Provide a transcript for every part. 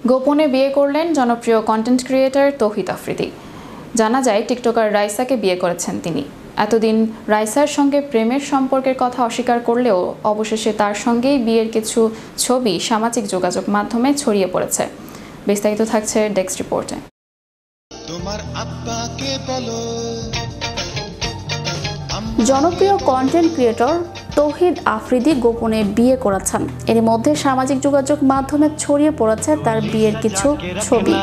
গোপনে বিয়ে করলেন জনপ্রিয় কন্টেন্ট ক্রিয়েটর তৌহিদ আফ্রিদি। জানা যায় টিকটকার রাইসাকে বিয়ে করেছেন তিনি। এতদিন রাইসার সঙ্গে প্রেমের সম্পর্কের কথা অস্বীকার করলেও অবশেষে তার সঙ্গেই বিয়ের কিছু ছবি সামাজিক যোগাযোগ মাধ্যমে ছড়িয়ে পড়েছে। বিস্তারিত থাকছে ডেস্ক রিপোর্টে। জনপ্রিয় কন্টেন্ট ক্রিয়েটর তৌহিদ আফ্রিদি গোপনে বিয়ে করেছেন। এর মধ্যে সামাজিক যোগাযোগ মাধ্যমে ছড়িয়ে পড়েছে তার বিয়ের কিছু ছবি।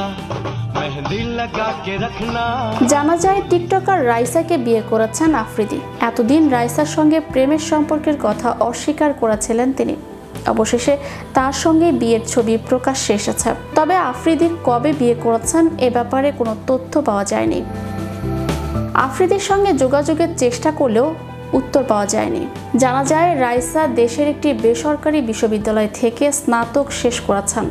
জানা যায় টিকটকার রাইসাকে বিয়ে করেছেন আফ্রিদি। এতদিন রাইসার সঙ্গে প্রেমের সম্পর্কের কথা অস্বীকার করেছিলেন তিনি। অবশেষে তার সঙ্গে বিয়ের ছবি প্রকাশ্যে এসেছে। তবে আফ্রিদি কবে বিয়ে করেছেন এ ব্যাপারে কোনো তথ্য পাওয়া যায়নি। আফ্রিদির সঙ্গে যোগাযোগের চেষ্টা করলেও উত্তর পাওয়া যায়নি। জানা যায় রাইসা দেশের একটি বেসরকারি বিশ্ববিদ্যালয় থেকে স্নাতক শেষ করেছেন।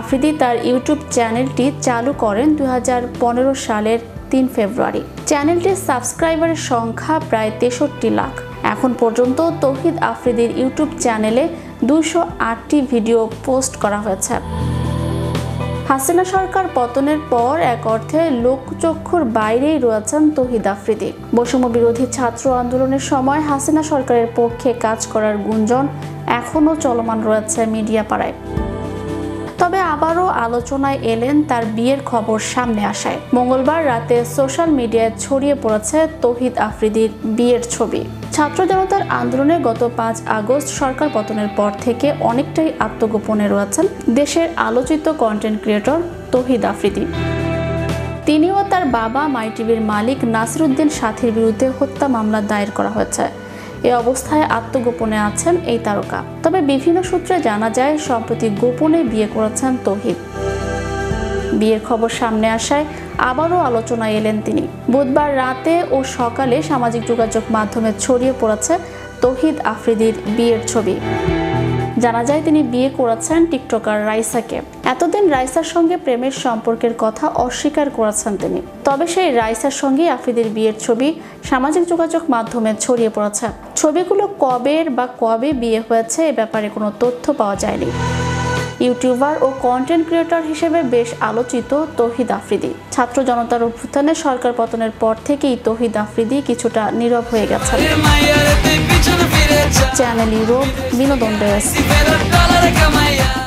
আফ্রিদি তার ইউটিউব চ্যানেলটি চালু করেন 2015 সালের 3 ফেব্রুয়ারি। চ্যানেলটির সাবস্ক্রাইবারের সংখ্যা প্রায় 63 লাখ। এখন পর্যন্ত তৌহিদ আফ্রিদির ইউটিউব চ্যানেলে 208টি ভিডিও পোস্ট করা হয়েছে। হাসিনা সরকার পতনের পর এক অর্থে লোকচক্ষুর বাইরেই রয়েছেন তৌহিদ আফ্রিদি। বৈষম্য বিরোধী ছাত্র আন্দোলনের সময় হাসিনা সরকারের পক্ষে কাজ করার গুঞ্জন এখনও চলমান রয়েছে মিডিয়া পাড়ায়। তবে আবারও আলোচনায় এলেন তার বিয়ের খবর সামনে আসায়। মঙ্গলবার রাতে সোশ্যাল মিডিয়ায় ছড়িয়ে পড়েছে তৌহিদ আফ্রিদির বিয়ের ছবি। ছাত্র জনতার আন্দোলনে গত 5 আগস্ট সরকার পতনের পর থেকে অনেকটাই আত্মগোপনে রয়েছেন দেশের আলোচিত কন্টেন্ট ক্রিয়েটর তৌহিদ আফ্রিদি। তিনিও তার বাবা মাই টিভির মালিক নাসির উদ্দিন সাথীর বিরুদ্ধে হত্যা মামলা দায়ের করা হয়েছে। এ অবস্থায় আত্মগোপনে আছেন এই তারকা। তবে বিভিন্ন সূত্রে জানা যায় সম্প্রতি গোপনে বিয়ে করেছেন তৌহিদ। বিয়ের খবর সামনে আসায় আবারও আলোচনায় এলেন তিনি। বুধবার রাতে ও সকালে সামাজিক যোগাযোগ মাধ্যমে ছড়িয়ে পড়েছে তৌহিদ আফ্রিদির বিয়ের ছবি। জানা যায় তিনি বিয়ে করেছেন টিকটকার রাইসাকে। এতদিন রাইসার সঙ্গে প্রেমের সম্পর্কের কথা অস্বীকার করেছেন তিনি। তবে সেই রাইসার সঙ্গে আফ্রিদির বিয়ের ছবি সামাজিক যোগাযোগ মাধ্যমে ছড়িয়ে পড়েছে। ছবিগুলো কবে বিয়ে হয়েছে এ ব্যাপারে কোনো তথ্য পাওয়া যায়নি। ইউটিউবার ও কন্টেন্ট ক্রিয়েটর হিসেবে বেশ আলোচিত তৌহিদ আফ্রিদি। ছাত্র জনতার অভ্যুত্থানে সরকার পতনের পর থেকেই তৌহিদ আফ্রিদি কিছুটা নীরব হয়ে গেছেন। চ্যানেল ইউরোপ বিনোদন ডেস্ক।